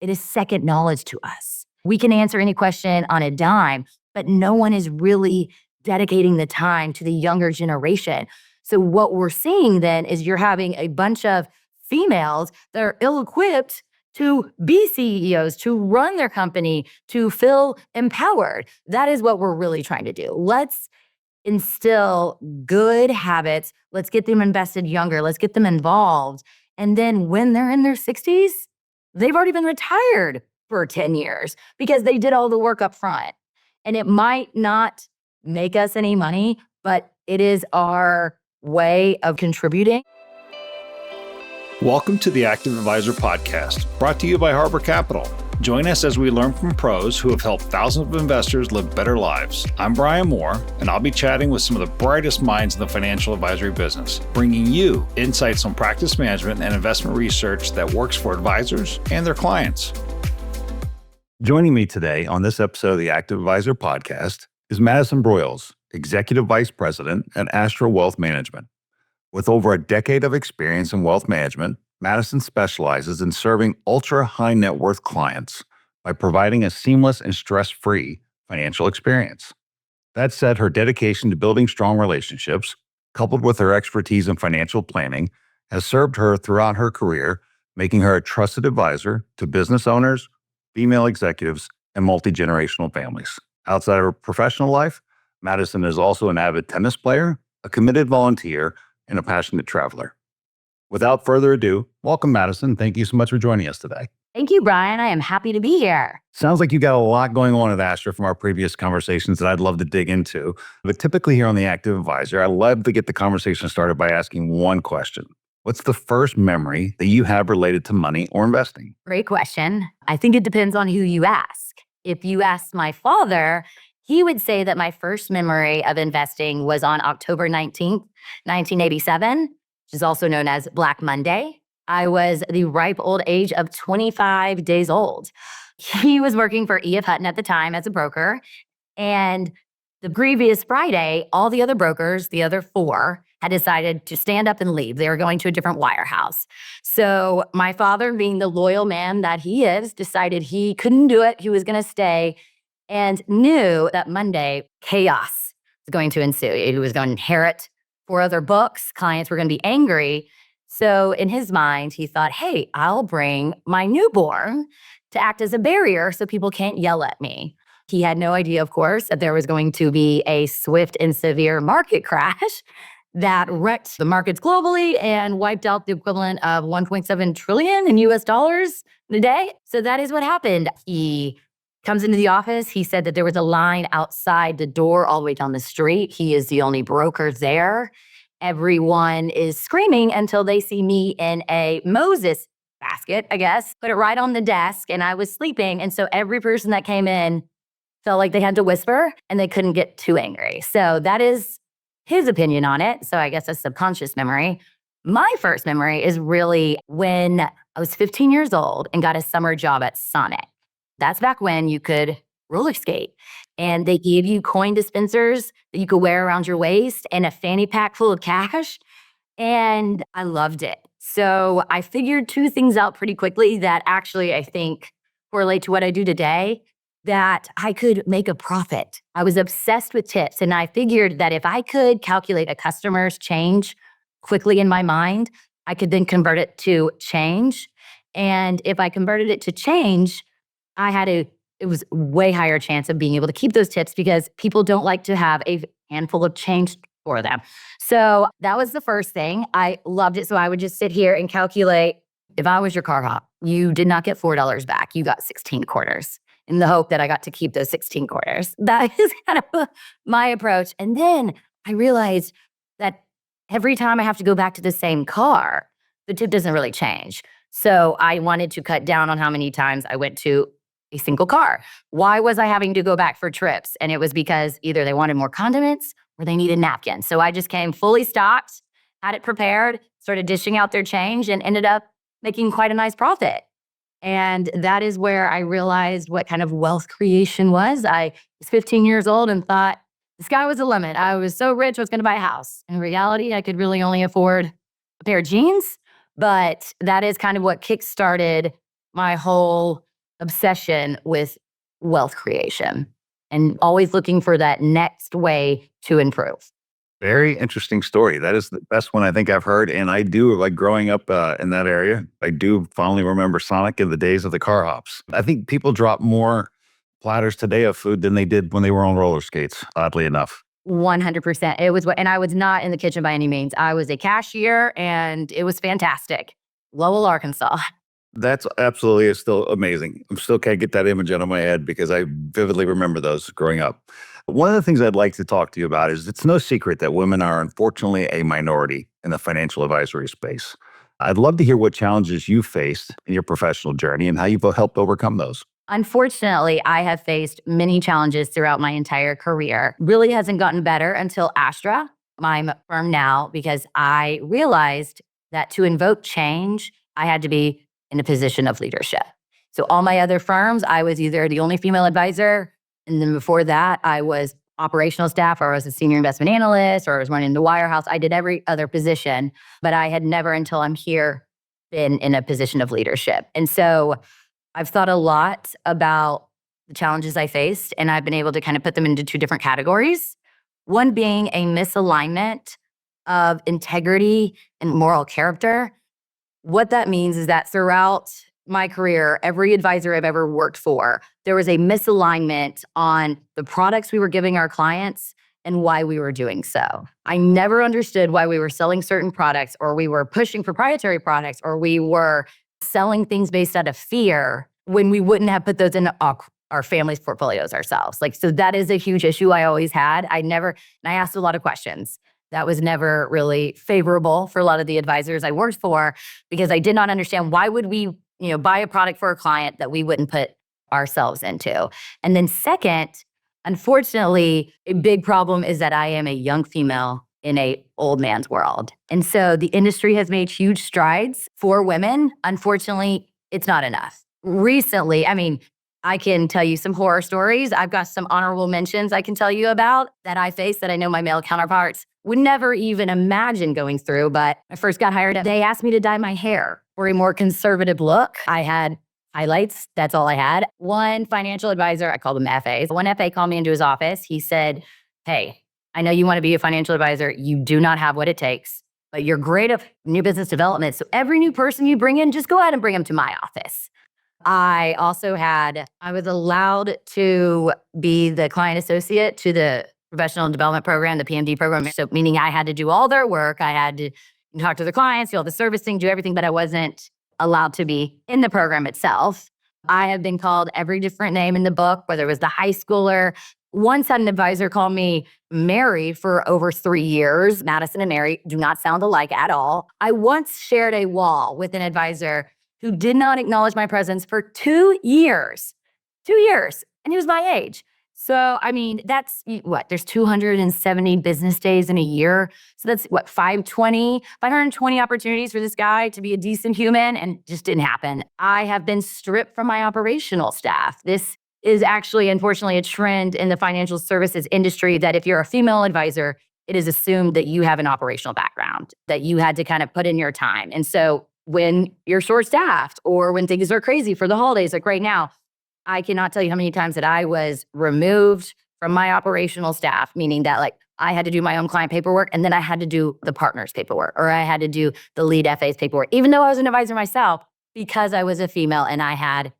It is second knowledge to us. We can answer any question on a dime, but no one is really dedicating the time to the younger generation. So what we're seeing then is you're having a bunch of females that are ill-equipped to be CEOs, to run their company, to feel empowered. That is what we're really trying to do. Let's instill good habits. Let's get them invested younger. Let's get them involved. And then when they're in their 60s, they've already been retired for 10 years because they did all the work up front. And it might not make us any money, but it is our way of contributing. Welcome to the Active Advisor Podcast, brought to you by Harbor Capital. Join us as we learn from pros who have helped thousands of investors live better lives. I'm Bryan Moore, and I'll be chatting with some of the brightest minds in the financial advisory business, bringing you insights on practice management and investment research that works for advisors and their clients. Joining me today on this episode of the Active Advisor Podcast is Madison Broyles, Executive Vice President at Astra Wealth Management. With over a decade of experience in wealth management, Madison specializes in serving ultra-high net worth clients by providing a seamless and stress-free financial experience. That said, her dedication to building strong relationships, coupled with her expertise in financial planning, has served her throughout her career, making her a trusted advisor to business owners, female executives, and multi-generational families. Outside of her professional life, Madison is also an avid tennis player, a committed volunteer, and a passionate traveler. Without further ado, welcome, Madison. Thank you so much for joining us today. Thank you, Bryan. I am happy to be here. Sounds like you got a lot going on at Astra from our previous conversations that I'd love to dig into. But typically here on the Active Advisor, I love to get the conversation started by asking one question. What's the first memory that you have related to money or investing? Great question. I think it depends on who you ask. If you ask my father, he would say that my first memory of investing was on October 19th, 1987, which is also known as Black Monday. I was the ripe old age of 25 days old. He was working for E.F. Hutton at the time as a broker. And the previous Friday, all the other brokers, the other four, had decided to stand up and leave. They were going to a different wirehouse. So my father, being the loyal man that he is, decided he couldn't do it. He was going to stay and knew that Monday, chaos was going to ensue. He was going to inherit 4 other books. Clients were going to be angry. So in his mind, he thought, hey, I'll bring my newborn to act as a barrier so people can't yell at me. He had no idea, of course, that there was going to be a swift and severe market crash that wrecked the markets globally and wiped out the equivalent of 1.7 trillion in US dollars in a day. So that is what happened. He comes into the office. He said that there was a line outside the door all the way down the street. He is the only broker there. Everyone is screaming until they see me in a Moses basket, I guess, put it right on the desk, and I was sleeping. And so every person that came in felt like they had to whisper and they couldn't get too angry. So that is his opinion on it. So I guess a subconscious memory. My first memory is really when I was 15 years old and got a summer job at Sonic. That's back when you could roller skate and they gave you coin dispensers that you could wear around your waist and a fanny pack full of cash. And I loved it. So I figured 2 things out pretty quickly that actually I think correlate to what I do today, that I could make a profit. I was obsessed with tips, and I figured that if I could calculate a customer's change quickly in my mind, I could then convert it to change. And if I converted it to change, it was way higher chance of being able to keep those tips because people don't like to have a handful of change for them. So that was the first thing. I loved it. So I would just sit here and calculate, if I was your car hop, you did not get $4 back. You got 16 quarters in the hope that I got to keep those 16 quarters. That is kind of my approach. And then I realized that every time I have to go back to the same car, the tip doesn't really change. So I wanted to cut down on how many times I went to a single car. Why was I having to go back for trips? And it was because either they wanted more condiments or they needed napkins. So I just came fully stocked, had it prepared, started dishing out their change, and ended up making quite a nice profit. And that is where I realized what kind of wealth creation was. I was 15 years old and thought the sky was the limit. I was so rich, I was going to buy a house. In reality, I could really only afford a pair of jeans. But that is kind of what kickstarted my whole obsession with wealth creation and always looking for that next way to improve. Very interesting story. That is the best one I think I've heard. And I do like growing up in that area. I do fondly remember Sonic in the days of the car hops. I think people drop more platters today of food than they did when they were on roller skates, oddly enough. 100%. And I was not in the kitchen by any means. I was a cashier and it was fantastic. Lowell, Arkansas. That's absolutely is still amazing. I still can't get that image out of my head because I vividly remember those growing up. One of the things I'd like to talk to you about is it's no secret that women are unfortunately a minority in the financial advisory space. I'd love to hear what challenges you faced in your professional journey and how you've helped overcome those. Unfortunately, I have faced many challenges throughout my entire career. Really hasn't gotten better until Astra, my firm now, because I realized that to invoke change, I had to be in a position of leadership. So all my other firms, I was either the only female advisor, and then before that, I was operational staff, or I was a senior investment analyst, or I was running the wirehouse. I did every other position, but I had never until I'm here been in a position of leadership. And so I've thought a lot about the challenges I faced, and I've been able to kind of put them into two different categories. One being a misalignment of integrity and moral character. What that means is that throughout my career, every advisor I've ever worked for, there was a misalignment on the products we were giving our clients and why we were doing so. I never understood why we were selling certain products, or we were pushing proprietary products, or we were selling things based out of fear when we wouldn't have put those in our family's portfolios ourselves. So that is a huge issue I always had. And I asked a lot of questions. That was never really favorable for a lot of the advisors I worked for, because I did not understand why would we, buy a product for a client that we wouldn't put ourselves into. And then second, unfortunately, a big problem is that I am a young female in a old man's world. And so the industry has made huge strides for women. Unfortunately, it's not enough. Recently, I can tell you some horror stories. I've got some honorable mentions I can tell you about that I faced that I know my male counterparts would never even imagine going through. But I first got hired, they asked me to dye my hair for a more conservative look. I had highlights. That's all I had. One financial advisor, I call them FAs. One FA called me into his office. He said, "Hey, I know you want to be a financial advisor. You do not have what it takes, but you're great at new business development. So every new person you bring in, just go ahead and bring them to my office." I was allowed to be the client associate to the professional development program, the PMD program. So meaning I had to do all their work. I had to talk to the clients, do all the servicing, do everything, but I wasn't allowed to be in the program itself. I have been called every different name in the book, whether it was the high schooler. Once had an advisor call me Mary for over 3 years. Madison and Mary do not sound alike at all. I once shared a wall with an advisor who did not acknowledge my presence for 2 years. 2 years. And he was my age. So, that's what? There's 270 business days in a year. So that's what, 520 opportunities for this guy to be a decent human, and it just didn't happen. I have been stripped from my operational staff. This is actually, unfortunately, a trend in the financial services industry that if you're a female advisor, it is assumed that you have an operational background, that you had to kind of put in your time. And so when you're short-staffed or when things are crazy for the holidays, like right now, I cannot tell you how many times that I was removed from my operational staff, meaning that I had to do my own client paperwork, and then I had to do the partner's paperwork, or I had to do the lead FA's paperwork, even though I was an advisor myself, because I was a female and I had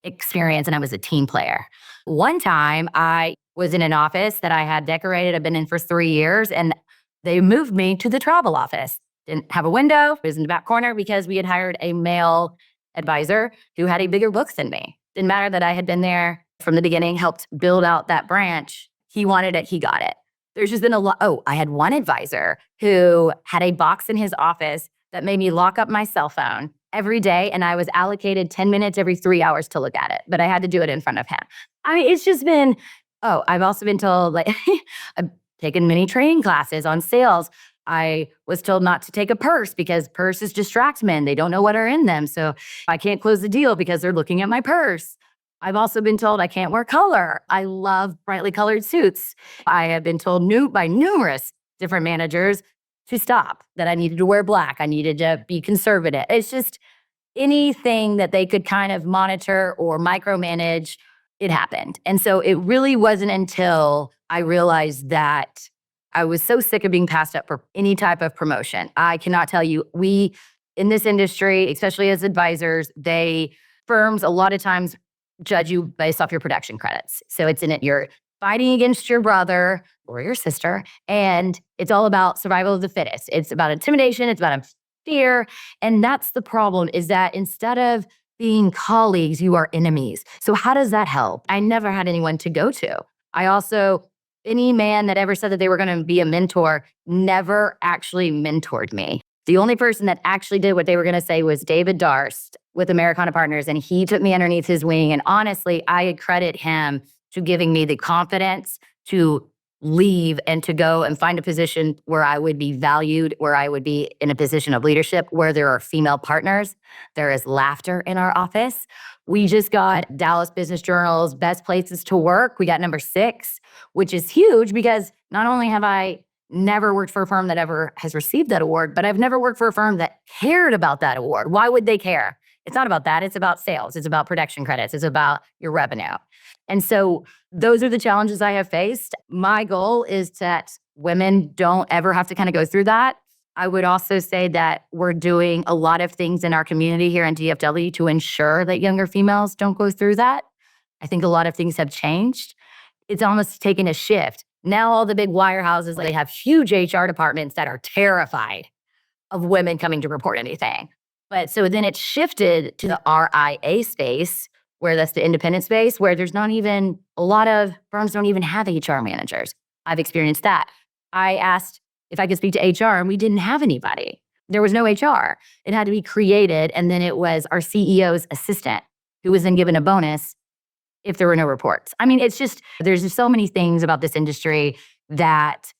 experience and I was a team player. One time I was in an office that I had decorated. I've been in for 3 years, and they moved me to the travel office. Didn't have a window. It was in the back corner because we had hired a male advisor who had a bigger book than me. Didn't matter that I had been there from the beginning, helped build out that branch. He wanted it. He got it. There's just been a lot. Oh, I had one advisor who had a box in his office that made me lock up my cell phone every day, and I was allocated 10 minutes every 3 hours to look at it, but I had to do it in front of him. It's just been, I've also been told, I've taken many training classes on sales. I was told not to take a purse because purses distract men. They don't know what are in them. So I can't close the deal because they're looking at my purse. I've also been told I can't wear color. I love brightly colored suits. I have been told by numerous different managers to stop, that I needed to wear black. I needed to be conservative. anything that they could kind of monitor or micromanage, it happened. And so it really wasn't until I realized that I was so sick of being passed up for any type of promotion. I cannot tell you, we in this industry, especially as advisors, firms a lot of times judge you based off your production credits. So it's in it, you're fighting against your brother or your sister, and it's all about survival of the fittest. It's about intimidation, it's about fear. And that's the problem, is that instead of being colleagues, you are enemies. So how does that help? I never had anyone to go to. Any man that ever said that they were going to be a mentor never actually mentored me. The only person that actually did what they were going to say was David Darst with Americana Partners, and he took me underneath his wing. And honestly, I credit him to giving me the confidence to leave and to go and find a position where I would be valued, where I would be in a position of leadership, where there are female partners. There is laughter in our office. We just got Dallas Business Journal's Best Places to Work. We got number 6, which is huge because not only have I never worked for a firm that ever has received that award, but I've never worked for a firm that cared about that award. Why would they care? It's not about that. It's about sales. It's about production credits. It's about your revenue. And so those are the challenges I have faced. My goal is that women don't ever have to kind of go through that. I would also say that we're doing a lot of things in our community here in DFW to ensure that younger females don't go through that. I think a lot of things have changed. It's almost taken a shift. Now all the big wirehouses, they have huge HR departments that are terrified of women coming to report anything. But so then it shifted to the RIA space, where that's the independent space, where there's not even, a lot of firms don't even have HR managers. I've experienced that. I asked if I could speak to HR, and we didn't have anybody. There was no HR. It had to be created, and then it was our CEO's assistant who was then given a bonus if there were no reports. I mean, there's just so many things about this industry that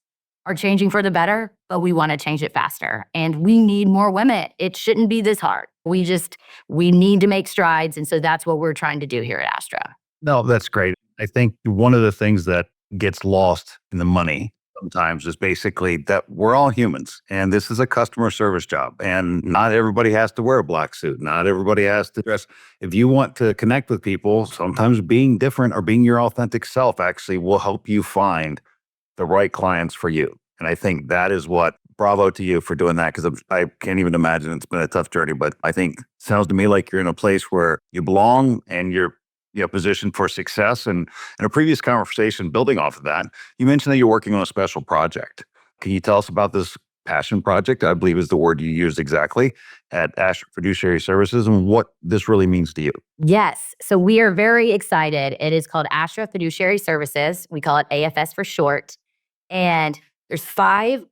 are changing for the better, but we want to change it faster. And we need more women. It shouldn't be this hard. We need to make strides. And so that's what we're trying to do here at Astra. No, that's great. I think one of the things that gets lost in the money sometimes is basically that we're all humans, and this is a customer service job, and not everybody has to wear a black suit. Not everybody has to dress. If you want to connect with people, sometimes being different or being your authentic self actually will help you find the right clients for you. And I think that is bravo to you for doing that, because I can't even imagine, it's been a tough journey, but I think it sounds to me like you're in a place where you belong and you're positioned for success. And in a previous conversation, building off of that, you mentioned that you're working on a special project. Can you tell us about this passion project, I believe is the word you used exactly, at Astra Fiduciary Services, and what this really means to you? Yes. So we are very excited. It is called Astra Fiduciary Services. We call it AFS for short. And there's 5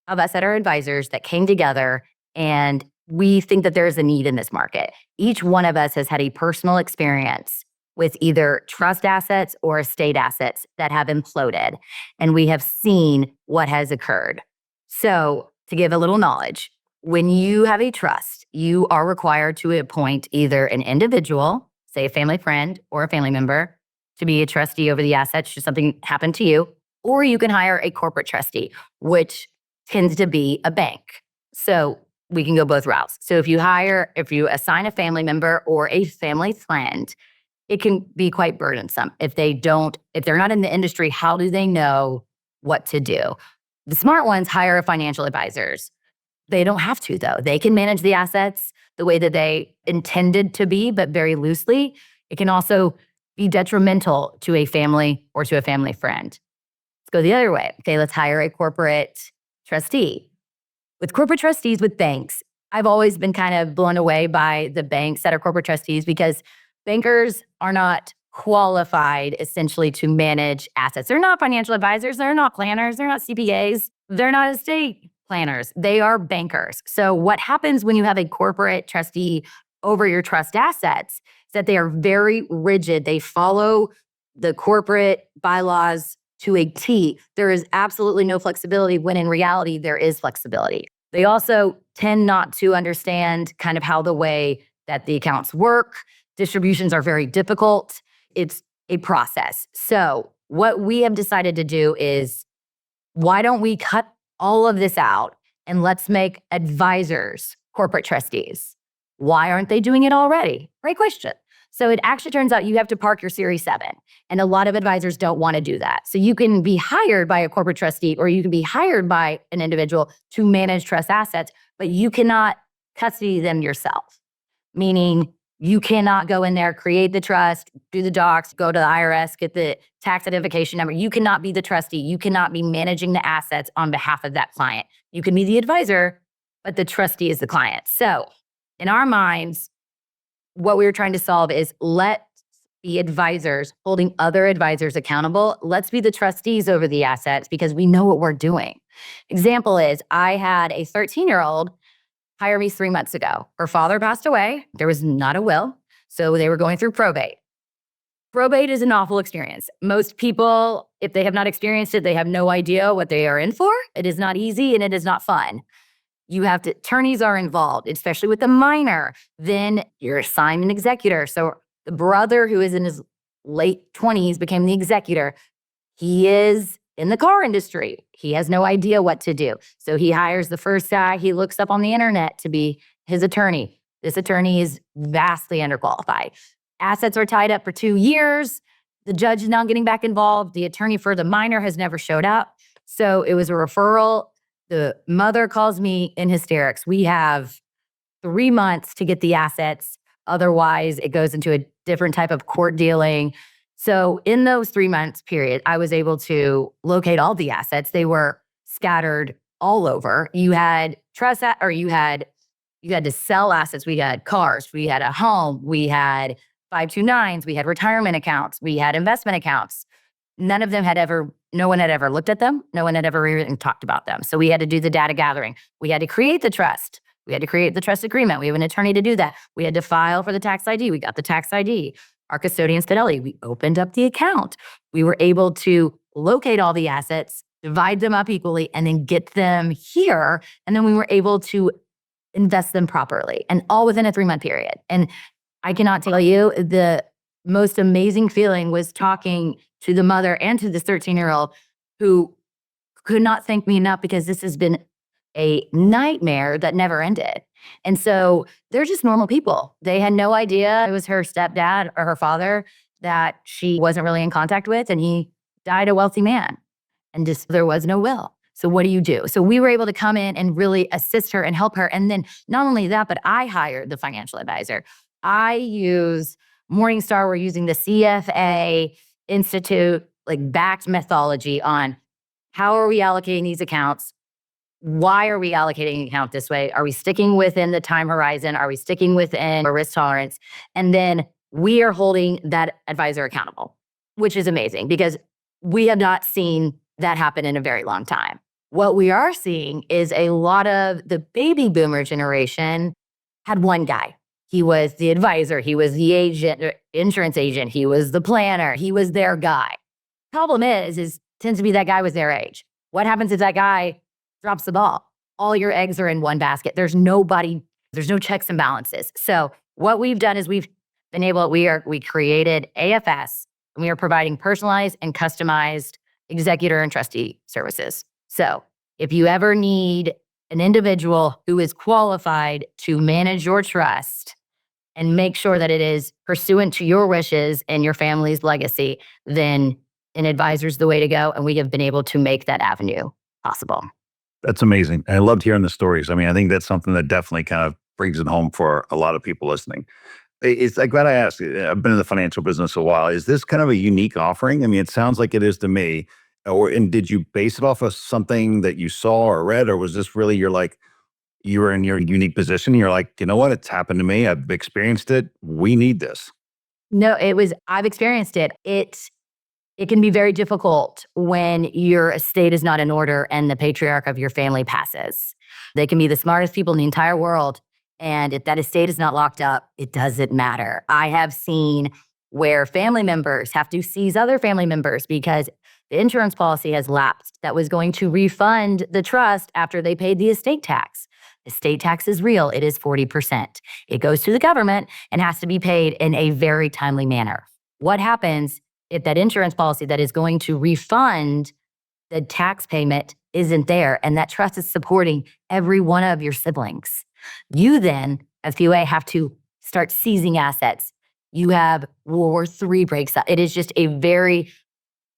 of us that are advisors that came together, and we think that there is a need in this market. Each one of us has had a personal experience with either trust assets or estate assets that have imploded, and we have seen what has occurred. So to give a little knowledge, when you have a trust, you are required to appoint either an individual, say a family friend or a family member, to be a trustee over the assets should something happen to you, or you can hire a corporate trustee, which tends to be a bank. So we can go both routes. So if you assign a family member or a family friend, it can be quite burdensome. If they're not in the industry, how do they know what to do? The smart ones hire financial advisors. They don't have to, though. They can manage the assets the way that they intended to be, but very loosely. It can also be detrimental to a family or to a family friend. Let's go the other way. Okay, let's hire a corporate trustee. With corporate trustees with banks, I've always been kind of blown away by the banks that are corporate trustees, because bankers are not qualified essentially to manage assets. They're not financial advisors. They're not planners. They're not CPAs. They're not estate planners. They are bankers. So what happens when you have a corporate trustee over your trust assets is that they are very rigid. They follow the corporate bylaws to a T. There is absolutely no flexibility, when in reality, there is flexibility. They also tend not to understand kind of how the way that the accounts work. Distributions are very difficult. It's a process. So what we have decided to do is, why don't we cut all of this out and let's make advisors corporate trustees? Why aren't they doing it already? Great question. So it actually turns out you have to park your Series 7. And a lot of advisors don't want to do that. So you can be hired by a corporate trustee or you can be hired by an individual to manage trust assets, but you cannot custody them yourself. Meaning you cannot go in there, create the trust, do the docs, go to the IRS, get the tax identification number. You cannot be the trustee. You cannot be managing the assets on behalf of that client. You can be the advisor, but the trustee is the client. So in our minds, what we were trying to solve is let's be advisors holding other advisors accountable. Let's be the trustees over the assets because we know what we're doing. Example is I had a 13-year-old hire me 3 months ago. Her father passed away. There was not a will. So they were going through probate. Probate is an awful experience. Most people, if they have not experienced it, they have no idea what they are in for. It is not easy and it is not fun. You have to, attorneys are involved, especially with the minor. Then you're assigned an executor. So the brother who is in his late 20s became the executor. He is in the car industry. He has no idea what to do. So he hires the first guy he looks up on the internet to be his attorney. This attorney is vastly underqualified. Assets are tied up for 2 years. The judge is not getting back involved. The attorney for the minor has never showed up. So it was a referral. The mother calls me in hysterics. We have 3 months to get the assets. Otherwise, it goes into a different type of court dealing. So in those 3 months period, I was able to locate all the assets. They were scattered all over. You had trust, or you had to sell assets. We had cars, we had a home, we had 529s, we had retirement accounts, we had investment accounts. No one had ever looked at them. No one had ever even talked about them. So we had to do the data gathering. We had to create the trust. We had to create the trust agreement. We have an attorney to do that. We had to file for the tax ID. We got the tax ID. Our custodian's Fidelity. We opened up the account. We were able to locate all the assets, divide them up equally, and then get them here. And then we were able to invest them properly, and all within a 3-month period. And I cannot tell you, the most amazing feeling was talking to the mother and to this 13-year-old who could not thank me enough because this has been a nightmare that never ended. And so they're just normal people. They had no idea it was her stepdad or her father that she wasn't really in contact with, and he died a wealthy man, and just there was no will. So what do you do? So we were able to come in and really assist her and help her. And then not only that, but I hired the financial advisor. I use Morningstar. We're using the CFA Institute backed methodology on how are we allocating these accounts? Why are we allocating an account this way? Are we sticking within the time horizon? Are we sticking within a risk tolerance? And then we are holding that advisor accountable, which is amazing because we have not seen that happen in a very long time. What we are seeing is a lot of the baby boomer generation had one guy. He was the advisor. He was the agent, insurance agent. He was the planner. He was their guy. Problem is tends to be that guy was their age. What happens if that guy drops the ball? All your eggs are in one basket. There's no checks and balances. So what we've done is we created AFS, and we are providing personalized and customized executor and trustee services. So if you ever need an individual who is qualified to manage your trust and make sure that it is pursuant to your wishes and your family's legacy, then an advisor is the way to go. And we have been able to make that avenue possible. That's amazing. I loved hearing the stories. I mean, I think that's something that definitely kind of brings it home for a lot of people listening. It's like, glad I asked. I've been in the financial business a while. Is this kind of a unique offering? I mean, it sounds like it is to me. And did you base it off of something that you saw or read, or was this really you were in your unique position? You're like, you know what? It's happened to me. I've experienced it. We need this. No, I've experienced it. It can be very difficult when your estate is not in order and the patriarch of your family passes. They can be the smartest people in the entire world. And if that estate is not locked up, it doesn't matter. I have seen where family members have to seize other family members because the insurance policy has lapsed that was going to refund the trust after they paid the estate tax. Estate tax is real. It is 40%. It goes to the government and has to be paid in a very timely manner. What happens if that insurance policy that is going to refund the tax payment isn't there and that trust is supporting every one of your siblings? You then FPOA have to start seizing assets. You have World War III breaks out. It is just a very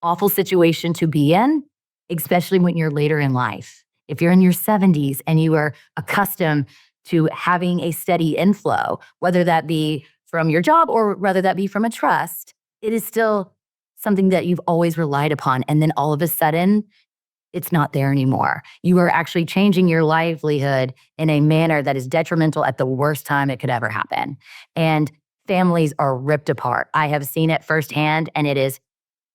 awful situation to be in, especially when you're later in life. If you're in your 70s and you are accustomed to having a steady inflow, whether that be from your job or whether that be from a trust, it is still something that you've always relied upon. And then all of a sudden, it's not there anymore. You are actually changing your livelihood in a manner that is detrimental at the worst time it could ever happen. And families are ripped apart. I have seen it firsthand, and it is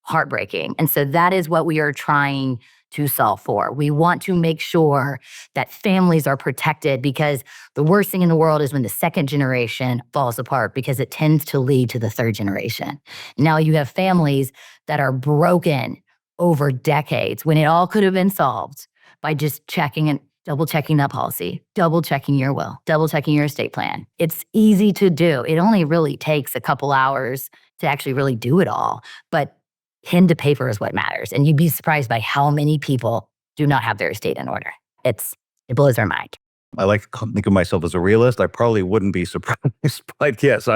heartbreaking. And so that is what we are trying to solve for. We want to make sure that families are protected, because the worst thing in the world is when the second generation falls apart, because it tends to lead to the third generation. Now you have families that are broken over decades when it all could have been solved by just checking and double checking that policy, double checking your will, double checking your estate plan. It's easy to do. It only really takes a couple hours to actually really do it all. But pen to paper is what matters. And you'd be surprised by how many people do not have their estate in order. It blows our mind. I like to think of myself as a realist. I probably wouldn't be surprised, but yes,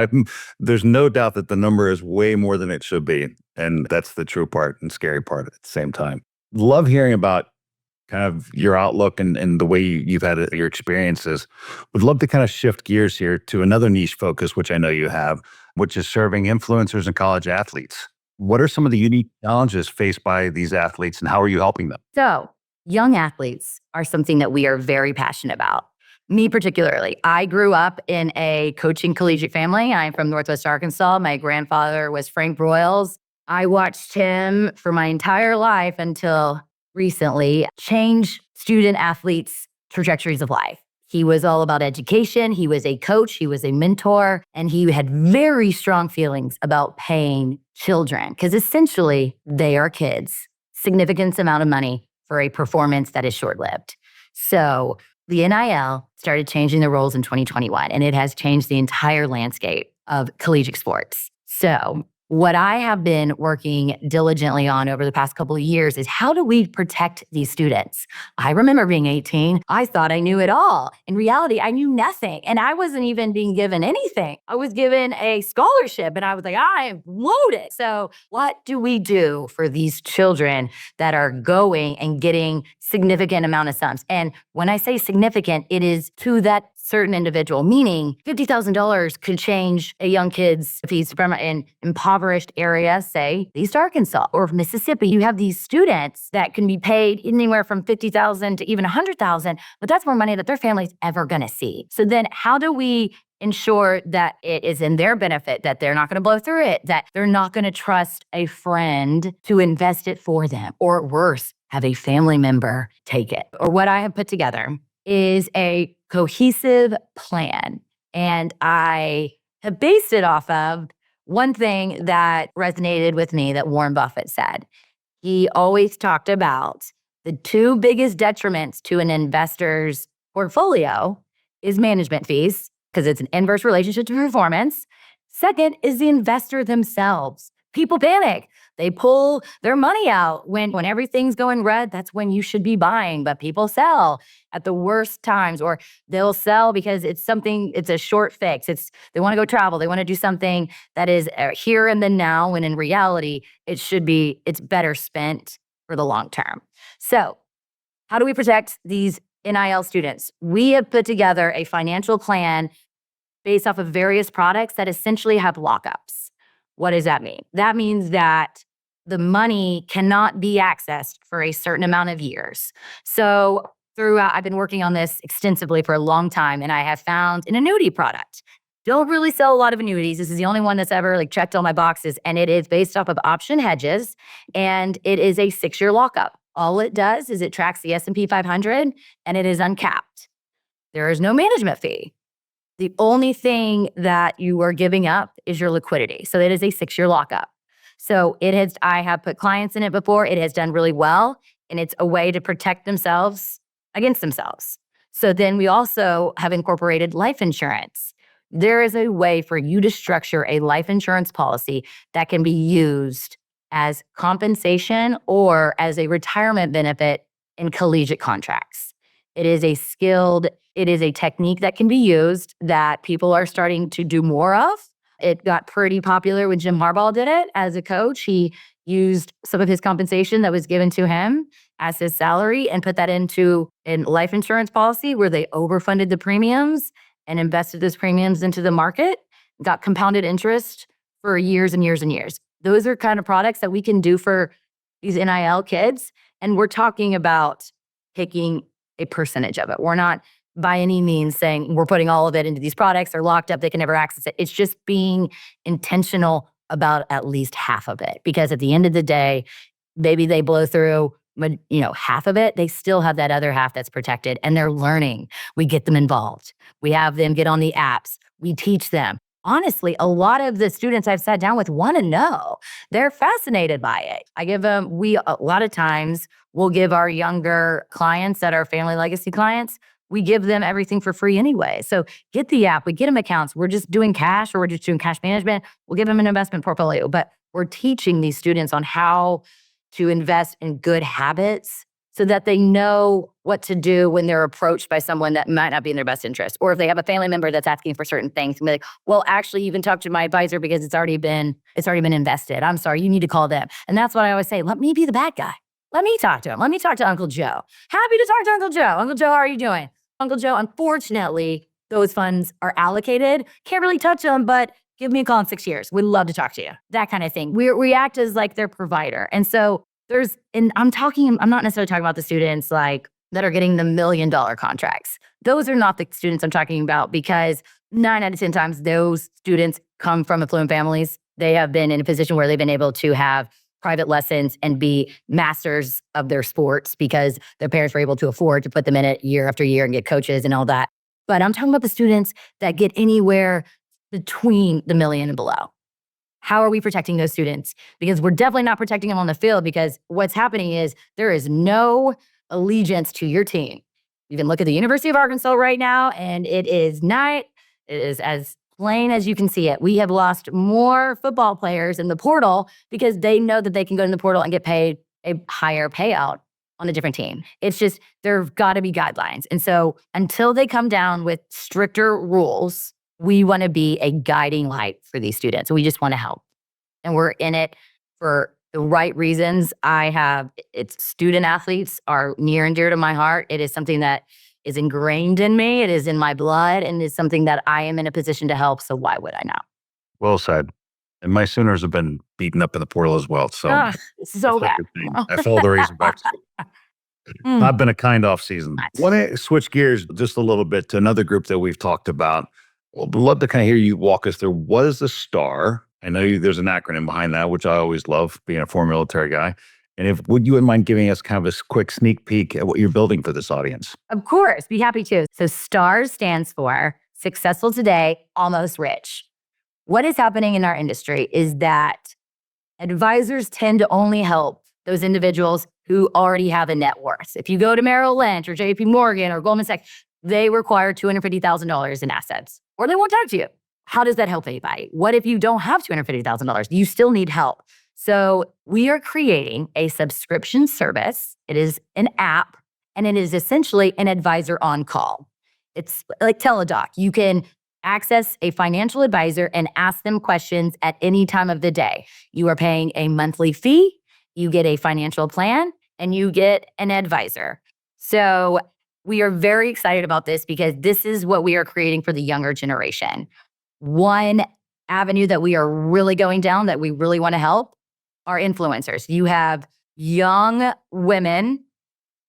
there's no doubt that the number is way more than it should be. And that's the true part and scary part at the same time. Love hearing about kind of your outlook and the way you've had your experiences. Would love to kind of shift gears here to another niche focus, which I know you have, which is serving influencers and college athletes. What are some of the unique challenges faced by these athletes, and how are you helping them? So, young athletes are something that we are very passionate about. Me particularly. I grew up in a coaching collegiate family. I'm from Northwest Arkansas. My grandfather was Frank Broyles. I watched him for my entire life until recently change student athletes' trajectories of life. He was all about education. He was a coach. He was a mentor. And he had very strong feelings about paying children, because essentially they are kids. Significant amount of money for a performance that is short-lived. So the NIL started changing the rules in 2021, and it has changed the entire landscape of collegiate sports. So what I have been working diligently on over the past couple of years is, how do we protect these students? I remember being 18. I thought I knew it all. In reality, I knew nothing. And I wasn't even being given anything. I was given a scholarship, and I was like, I am loaded. So what do we do for these children that are going and getting significant amount of sums? And when I say significant, it is to that certain individual, meaning $50,000 could change a young kid's, if he's from an impoverished area, say East Arkansas or Mississippi. You have these students that can be paid anywhere from $50,000 to even $100,000, but that's more money that their family's ever going to see. So then how do we ensure that it is in their benefit, that they're not going to blow through it, that they're not going to trust a friend to invest it for them, or worse, have a family member take it? Or what I have put together is a cohesive plan. And I have based it off of one thing that resonated with me that Warren Buffett said. He always talked about the two biggest detriments to an investor's portfolio is management fees, because it's an inverse relationship to performance. Second is the investor themselves. People panic. They pull their money out when everything's going red. That's when you should be buying, but people sell at the worst times, or they'll sell because it's a short fix. They want to go travel. They want to do something that is here and then now, when in reality, it's better spent for the long term. So how do we protect these NIL students? We have put together a financial plan based off of various products that essentially have lockups. What does that mean? That means that the money cannot be accessed for a certain amount of years. So I've been working on this extensively for a long time, and I have found an annuity product. Don't really sell a lot of annuities. This is the only one that's ever checked all my boxes, and it is based off of option hedges, and it is a 6-year lockup. All it does is it tracks the S&P 500, and it is uncapped. There is no management fee. The only thing that you are giving up is your liquidity. So it is a 6-year lockup. So I have put clients in it before. It has done really well, and it's a way to protect themselves against themselves. So then we also have incorporated life insurance. There is a way for you to structure a life insurance policy that can be used as compensation or as a retirement benefit in collegiate contracts. It is a skilled It is a technique that can be used that people are starting to do more of. It got pretty popular when Jim Harbaugh did it as a coach. He used some of his compensation that was given to him as his salary and put that into a life insurance policy where they overfunded the premiums and invested those premiums into the market, got compounded interest for years and years and years. Those are kind of products that we can do for these NIL kids. And we're talking about taking a percentage of it. We're not by any means saying we're putting all of it into these products. They're locked up. They can never access it. It's just being intentional about at least half of it. Because at the end of the day, maybe they blow through, half of it. They still have that other half that's protected and they're learning. We get them involved. We have them get on the apps. We teach them. Honestly, a lot of the students I've sat down with want to know. They're fascinated by it. I give them, a lot of times we'll give our younger clients that are family legacy clients, we give them everything for free anyway. So get the app, we get them accounts. We're just doing cash or we're just doing cash management. We'll give them an investment portfolio, but we're teaching these students on how to invest in good habits so that they know what to do when they're approached by someone that might not be in their best interest. Or if they have a family member that's asking for certain things, and be like, well, actually, you can talk to my advisor because it's already been invested. I'm sorry, you need to call them. And that's what I always say. Let me be the bad guy. Let me talk to him. Let me talk to Uncle Joe. Happy to talk to Uncle Joe. Uncle Joe, how are you doing? Uncle Joe, unfortunately, those funds are allocated. Can't really touch them, but give me a call in 6 years. We'd love to talk to you. That kind of thing. We act as like their provider. And so I'm not necessarily talking about the students like that are getting the $1 million contracts. Those are not the students I'm talking about because 9 out of 10 times those students come from affluent families. They have been in a position where they've been able to have private lessons and be masters of their sports because their parents were able to afford to put them in it year after year and get coaches and all that. But I'm talking about the students that get anywhere between the million and below. How are we protecting those students? Because we're definitely not protecting them on the field because what's happening is there is no allegiance to your team. You can look at the University of Arkansas right now and it is as plain as you can see it. We have lost more football players in the portal because they know that they can go in the portal and get paid a higher payout on a different team. It's just, there've got to be guidelines. And so until they come down with stricter rules, we want to be a guiding light for these students. We just want to help. And we're in it for the right reasons. It's student athletes are near and dear to my heart. It is something that is ingrained in me. It is in my blood and is something that I am in a position to help. So why would I not? Well said. And my Sooners have been beaten up in the portal as well. So, so bad. I follow the Razorbacks. Not been a kind off season. Want to switch gears just a little bit to another group that we've talked about. Well, I'd love to kind of hear you walk us through what is the STAR? I know there's an acronym behind that, which I always love being a former military guy. And would you mind giving us kind of a quick sneak peek at what you're building for this audience? Of course, be happy to. So STAR stands for Successful Today, Almost Rich. What is happening in our industry is that advisors tend to only help those individuals who already have a net worth. If you go to Merrill Lynch or JP Morgan or Goldman Sachs, they require $250,000 in assets, or they won't talk to you. How does that help anybody? What if you don't have $250,000? You still need help. So we are creating a subscription service. It is an app, and it is essentially an advisor on call. It's like Teladoc. You can access a financial advisor and ask them questions at any time of the day. You are paying a monthly fee, you get a financial plan, and you get an advisor. So we are very excited about this because this is what we are creating for the younger generation. One avenue that we are really going down that we really want to help are influencers. You have young women,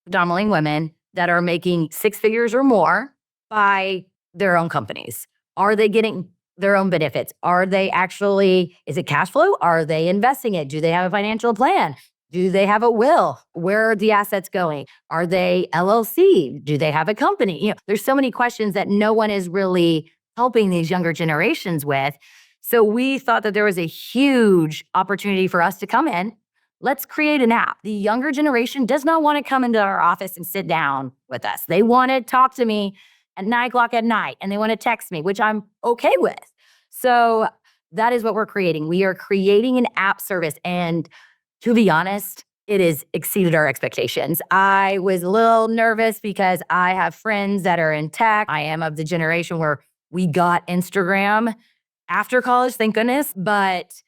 predominantly women, that are making 6 figures or more by their own companies. Are they getting their own benefits? Is it cash flow? Are they investing it? Do they have a financial plan? Do they have a will? Where are the assets going? Are they LLC? Do they have a company? There's so many questions that no one is really helping these younger generations with. So we thought that there was a huge opportunity for us to come in. Let's create an app. The younger generation does not want to come into our office and sit down with us. They want to talk to me at 9:00 at night, and they want to text me, which I'm okay with. So that is what we're creating. We are creating an app service. And to be honest, it has exceeded our expectations. I was a little nervous because I have friends that are in tech. I am of the generation where we got Instagram after college, thank goodness, but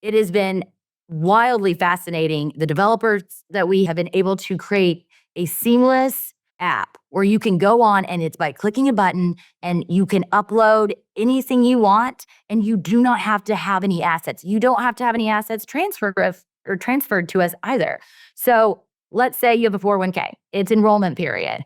it has been wildly fascinating. The developers that we have been able to create a seamless app where you can go on and it's by clicking a button and you can upload anything you want and you do not have to have any assets. You don't have to have any assets transferred to us either. So let's say you have a 401k, it's enrollment period.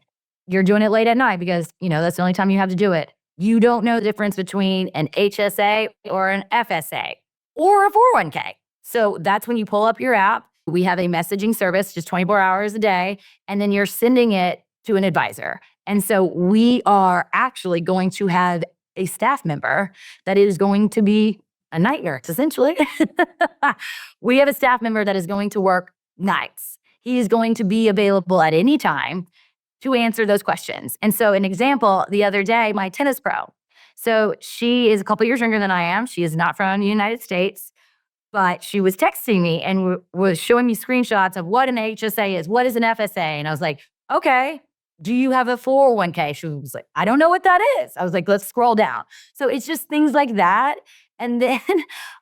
You're doing it late at night because, that's the only time you have to do it. You don't know the difference between an HSA or an FSA or a 401k. So that's when you pull up your app. We have a messaging service, just 24 hours a day, and then you're sending it to an advisor. And so we are actually going to have a staff member that is going to be a night nurse, essentially. We have a staff member that is going to work nights. He is going to be available at any time to answer those questions. And so an example, the other day, my tennis pro. So she is a couple years younger than I am. She is not from the United States, but she was texting me and was showing me screenshots of what an HSA is, what is an FSA. And I was like, okay, do you have a 401k? She was like, I don't know what that is. I was like, let's scroll down. So it's just things like that. And then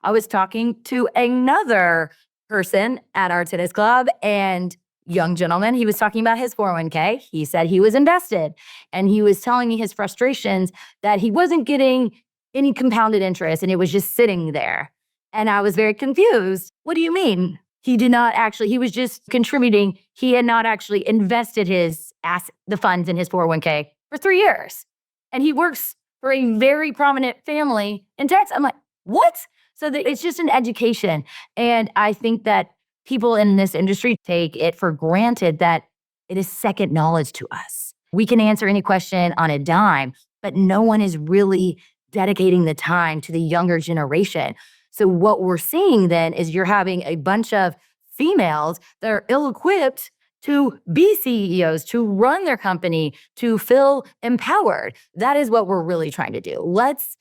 I was talking to another person at our tennis club and young gentleman, he was talking about his 401k. He said he was invested and he was telling me his frustrations that he wasn't getting any compounded interest and it was just sitting there. And I was very confused. What do you mean? He was just contributing. He had not actually invested the funds in his 401k for 3 years. And he works for a very prominent family in Texas. I'm like, what? So it's just an education. And I think that people in this industry take it for granted that it is second knowledge to us. We can answer any question on a dime, but no one is really dedicating the time to the younger generation. So what we're seeing then is you're having a bunch of females that are ill-equipped to be CEOs, to run their company, to feel empowered. That is what we're really trying to do. Let's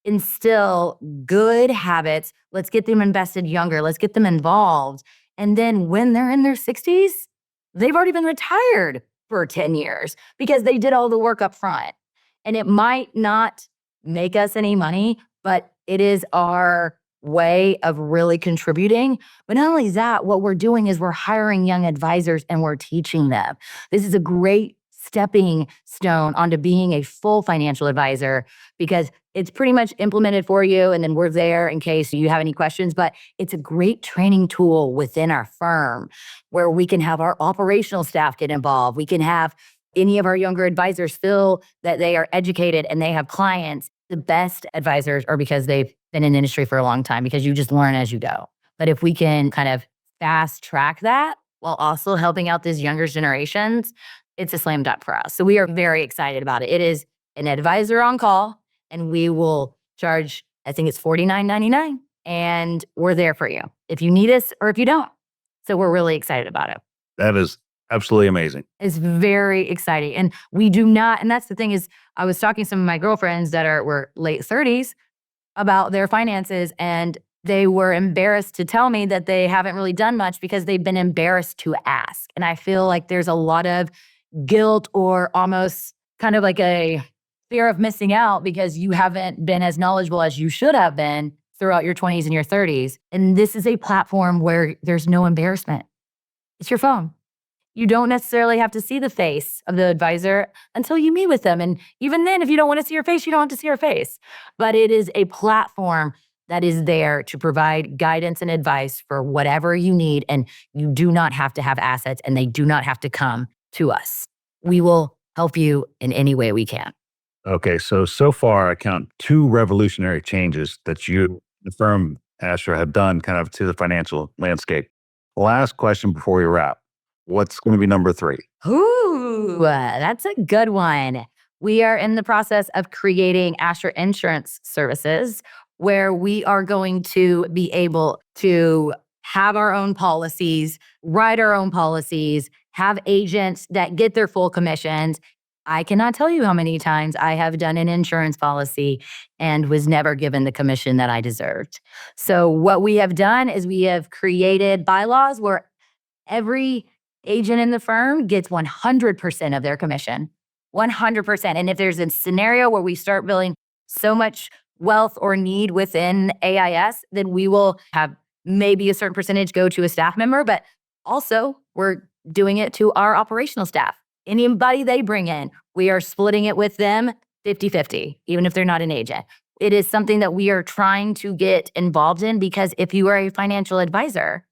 instill good habits. Let's get them invested younger. Let's get them involved. And then when they're in their 60s, they've already been retired for 10 years because they did all the work up front. And it might not make us any money, but it is our way of really contributing. But not only that, what we're doing is we're hiring young advisors and we're teaching them. This is a great stepping stone onto being a full financial advisor because it's pretty much implemented for you. And then we're there in case you have any questions, but it's a great training tool within our firm where we can have our operational staff get involved. We can have any of our younger advisors feel that they are educated and they have clients. The best advisors are because they've been in the industry for a long time because you just learn as you go. But if we can kind of fast track that while also helping out these younger generations, it's a slam dunk for us. So we are very excited about it. It is an advisor on call and we will charge, I think it's $49.99, and we're there for you if you need us or if you don't. So we're really excited about it. That is absolutely amazing. It's very exciting. And we do not, and that's the thing is, I was talking to some of my girlfriends that were late 30s about their finances, and they were embarrassed to tell me that they haven't really done much because they've been embarrassed to ask. And I feel like there's a lot of guilt or almost kind of like a fear of missing out because you haven't been as knowledgeable as you should have been throughout your 20s and your 30s. And this is a platform where there's no embarrassment. It's your phone. You don't necessarily have to see the face of the advisor until you meet with them. And even then, if you don't want to see your face, you don't have to see your face. But it is a platform that is there to provide guidance and advice for whatever you need. And you do not have to have assets and they do not have to come to us. We will help you in any way we can. Okay, so far I count 2 revolutionary changes that you, the firm Astra, have done kind of to the financial landscape. Last question before we wrap. What's going to be number 3? Ooh, that's a good one. We are in the process of creating Astra Insurance Services, where we are going to be able to have our own policies, write our own policies, have agents that get their full commissions. I cannot tell you how many times I have done an insurance policy and was never given the commission that I deserved. So what we have done is we have created bylaws where every agent in the firm gets 100% of their commission. 100%. And if there's a scenario where we start building so much wealth or need within AIS, then we will have maybe a certain percentage go to a staff member, but also we're doing it to our operational staff. Anybody they bring in, we are splitting it with them 50-50, even if they're not an agent. It is something that we are trying to get involved in because if you are a financial advisor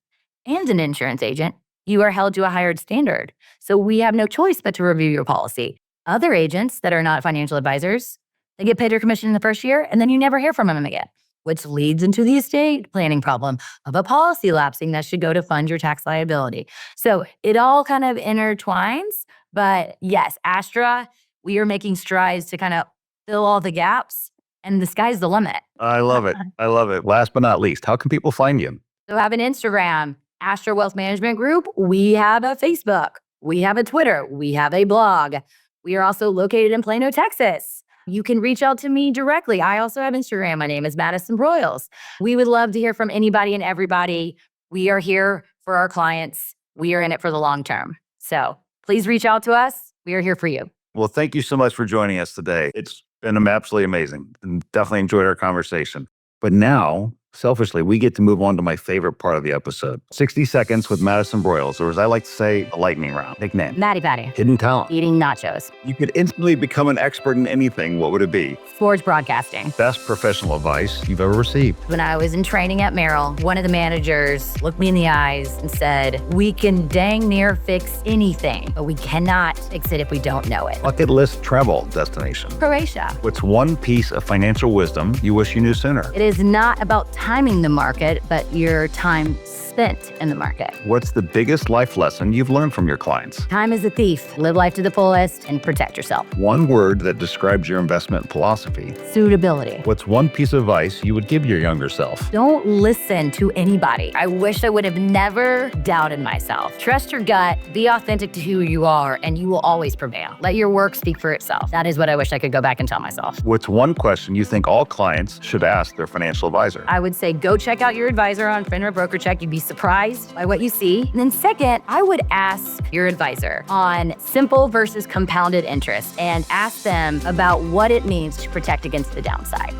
and an insurance agent, you are held to a higher standard. So we have no choice but to review your policy. Other agents that are not financial advisors, they get paid their commission in the first year and then you never hear from them again, which leads into the estate planning problem of a policy lapsing that should go to fund your tax liability. So it all kind of intertwines. But yes, Astra, we are making strides to kind of fill all the gaps and the sky's the limit. I love it. I love it. Last but not least, how can people find you? So I have an Instagram, Astra Wealth Management Group. We have a Facebook. We have a Twitter. We have a blog. We are also located in Plano, Texas. You can reach out to me directly. I also have Instagram. My name is Madison Broyles. We would love to hear from anybody and everybody. We are here for our clients. We are in it for the long term. So please reach out to us. We are here for you. Well, thank you so much for joining us today. It's been absolutely amazing and definitely enjoyed our conversation. But now, selfishly, we get to move on to my favorite part of the episode. 60 Seconds with Madison Broyles, or as I like to say, a lightning round. Nickname. Matty Patty. Hidden talent. Eating nachos. You could instantly become an expert in anything. What would it be? Sports broadcasting. Best professional advice you've ever received. When I was in training at Merrill, one of the managers looked me in the eyes and said, we can dang near fix anything, but we cannot fix it if we don't know it. Bucket list travel destination. Croatia. What's one piece of financial wisdom you wish you knew sooner? It is not about timing the market, but your time spent in the market. What's the biggest life lesson you've learned from your clients? Time is a thief. Live life to the fullest and protect yourself. One word that describes your investment philosophy. Suitability. What's one piece of advice you would give your younger self? Don't listen to anybody. I wish I would have never doubted myself. Trust your gut, be authentic to who you are, and you will always prevail. Let your work speak for itself. That is what I wish I could go back and tell myself. What's one question you think all clients should ask their financial advisor? I would say go check out your advisor on FINRA Broker Check. You'd be surprised by what you see. And then second, I would ask your advisor on simple versus compounded interest and ask them about what it means to protect against the downside.